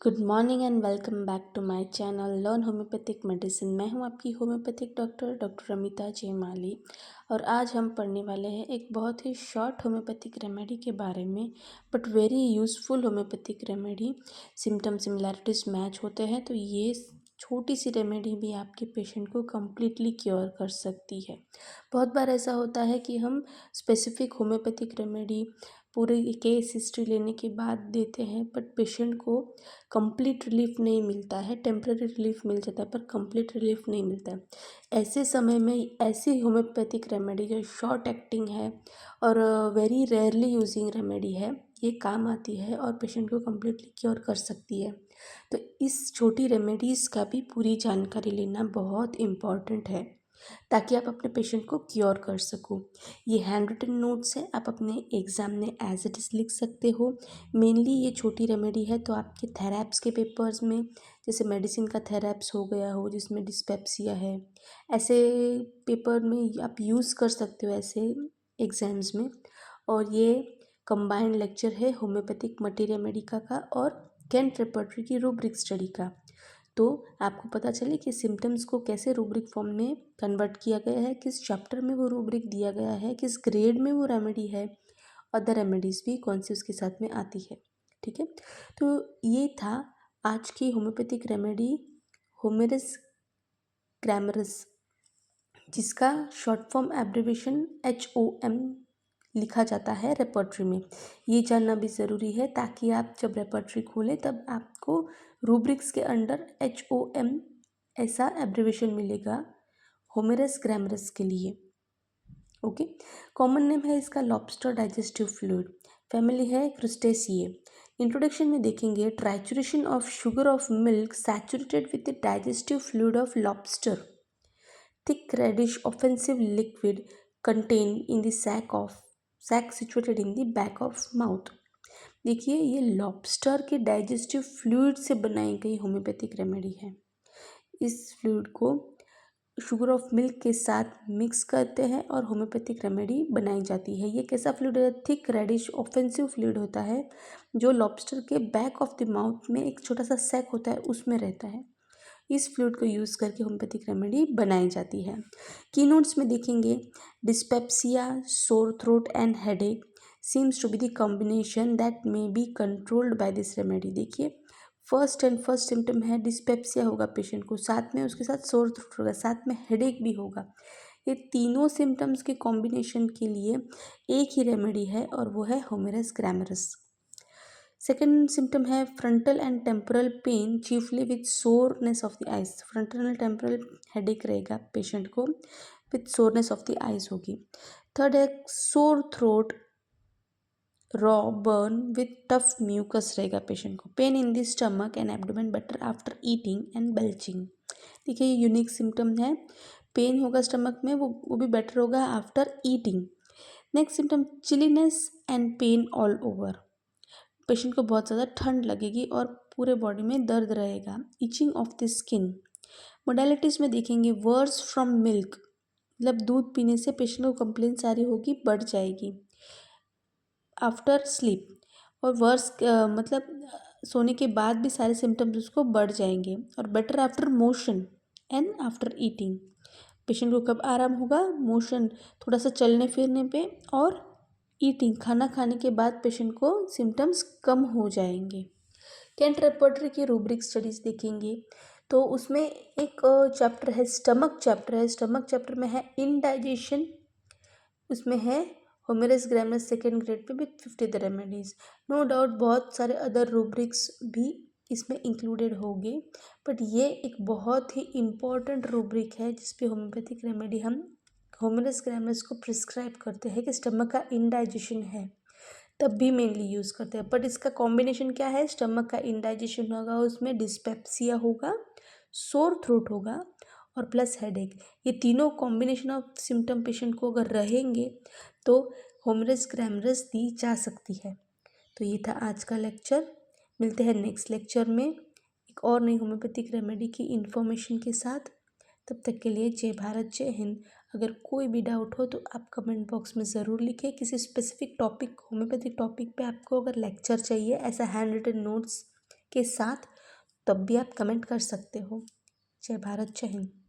Good morning and welcome back to my channel learn homeopathic medicine. मैं हूं आपकी homeopathic doctor Amita जयमाली और आज हम पढ़ने वाले हैं एक बहुत ही शॉर्ट होम्योपैथिक रेमेडी के बारे में, but very useful homeopathic remedy. Symptom similarities match होते हैं तो ये छोटी सी रेमेडी भी आपके पेशेंट को कम्प्लीटली क्योर कर सकती है। बहुत बार ऐसा होता है कि हम स्पेसिफिक होम्योपैथिक रेमेडी पूरे केस हिस्ट्री लेने के बाद देते हैं, बट पेशेंट को कंप्लीट रिलीफ नहीं मिलता है। टेम्पररी रिलीफ मिल जाता है पर कंप्लीट रिलीफ नहीं मिलता है। ऐसे समय में ऐसी होम्योपैथिक रेमेडी जो शॉर्ट एक्टिंग है और वेरी रेयरली यूजिंग रेमेडी है, ये काम आती है और पेशेंट को कम्प्लीटली क्योर कर सकती है। तो इस छोटी रेमेडीज़ का भी पूरी जानकारी लेना बहुत इम्पॉर्टेंट है ताकि आप अपने पेशेंट को क्योर कर सको। ये हैंड रिटन नोट्स है, आप अपने एग्ज़ाम में एज इट इज़ लिख सकते हो। मेनली ये छोटी रेमेडी है तो आपके थेरैप्स के पेपर्स में, जैसे मेडिसिन का थेरैप्स हो गया हो जिसमें डिस्पेप्सिया है, ऐसे पेपर में आप यूज़ कर सकते हो ऐसे एग्ज़ाम्स में। और ये कंबाइंड लेक्चर है होम्योपैथिक मल्टी रेमेडिका का और कैंट रेपर्टरी की रूब्रिक स्टडी का। तो आपको पता चले कि सिम्टम्स को कैसे रूब्रिक फॉर्म में कन्वर्ट किया गया है, किस चैप्टर में वो रूब्रिक दिया गया है, किस ग्रेड में वो रेमेडी है, अदर रेमेडीज़ भी कौन सी उसके साथ में आती है। ठीक है, तो ये था आज की होम्योपैथिक रेमेडी होमेरस ग्रामरस, जिसका शॉर्ट फॉर्म एब्रिवेशन HOM लिखा जाता है रेपर्टरी में। ये जानना भी ज़रूरी है ताकि आप जब रेपर्टरी खोलें तब आपको रूब्रिक्स के अंडर HOM ऐसा एब्रिवेशन मिलेगा होमेरस ग्रामरस के लिए। ओके, कॉमन नेम है इसका लॉबस्टर डाइजेस्टिव फ्लूइड, फैमिली है क्रुस्टेसिए। इंट्रोडक्शन में देखेंगे trituration of sugar of milk saturated with the digestive fluid of lobster, thick reddish offensive liquid contained in the sac situated in the back of mouth। देखिए, ये lobster के digestive fluid से बनाई गई homeopathic remedy है। इस fluid को sugar of milk के साथ मिक्स करते हैं और होम्योपैथिक रेमेडी बनाई जाती है। ये कैसा फ्लूइड है? थिक रेडिश ऑफेंसिव फ्लूइड होता है जो लॉबस्टर के बैक ऑफ द माउथ में एक छोटा सा सैक होता है उसमें रहता है। इस फ्लूइड को यूज़ करके होम्योपैथिक रेमेडी बनाई जाती है। की नोट्स में देखेंगे dyspepsia, sore throat and headache seems to be the combination that may be controlled by this remedy. देखिए, फर्स्ट सिम्टम है डिस्पेप्सिया होगा पेशेंट को, साथ में उसके साथ सोर थ्रोट होगा, साथ में हेडेक भी होगा। ये तीनों सिम्टम्स के कॉम्बिनेशन के लिए एक ही रेमेडी है और वो है होमेरस ग्रामरस। सेकेंड सिम्टम है frontal and temporal pain chiefly with soreness of the eyes. Frontal and temporal headache रहेगा पेशेंट को, with soreness of the eyes होगी। थर्ड है sore throat, raw burn with tough mucus रहेगा पेशेंट को। Pain in the stomach and abdomen better after eating and belching. देखिए, ये unique symptom है, pain होगा स्टमक में, वो भी बेटर होगा after eating. Next symptom chilliness and pain all over. Patient को बहुत ज़्यादा ठंड लगेगी और पूरे बॉडी में दर्द रहेगा। Itching of the skin. Modalities में देखेंगे वर्स फ्रॉम मिल्क, मतलब दूध पीने से पेशेंट को कंप्लेन सारी होगी, बढ़ जाएगी। आफ्टर स्लीप, और वर्स मतलब सोने के बाद भी सारे सिम्टम्स उसको बढ़ जाएंगे। और better after motion and after eating. Patient को कब आराम होगा? मोशन, थोड़ा सा चलने फिरने पे, और ईटिंग, खाना खाने के बाद पेशेंट को सिम्टम्स कम हो जाएंगे। कैंट रेपर्टरी की रूब्रिक स्टडीज़ देखेंगे तो उसमें एक चैप्टर है, स्टमक चैप्टर है। स्टमक चैप्टर में है इनडाइजेशन, उसमें है होमेरस ग्रामरस सेकेंड ग्रेड पे with 50 the remedies. No doubt बहुत सारे अदर रूब्रिक्स भी इसमें इंक्लूडेड होंगे, बट ये एक बहुत ही इम्पॉर्टेंट रूब्रिक है जिस पे होम्योपैथिक रेमेडी हम होमेरस ग्रामरस को प्रिस्क्राइब करते हैं कि स्टमक का इनडाइजेशन है तब भी मेनली यूज़ करते हैं। बट इसका कॉम्बिनेशन क्या है? स्टमक का इनडाइजेशन होगा, उसमें डिस्पेप्सिया होगा, सोर थ्रोट होगा और प्लस हेडेक। ये तीनों कॉम्बिनेशन ऑफ सिम्टम पेशेंट को अगर रहेंगे तो होमेरस ग्रामरस दी जा सकती है। तो ये था आज का लेक्चर। मिलते हैं नेक्स्ट लेक्चर में एक और नई होम्योपैथिक रेमेडी की इन्फॉर्मेशन के साथ। तब तक के लिए जय भारत, जय हिंद। अगर कोई भी डाउट हो तो आप कमेंट बॉक्स में ज़रूर लिखें। किसी स्पेसिफिक टॉपिक, होम्योपैथिक टॉपिक पे आपको अगर लेक्चर चाहिए ऐसा हैंड रिटन नोट्स के साथ, तब भी आप कमेंट कर सकते हो। जय भारत, जय हिंद।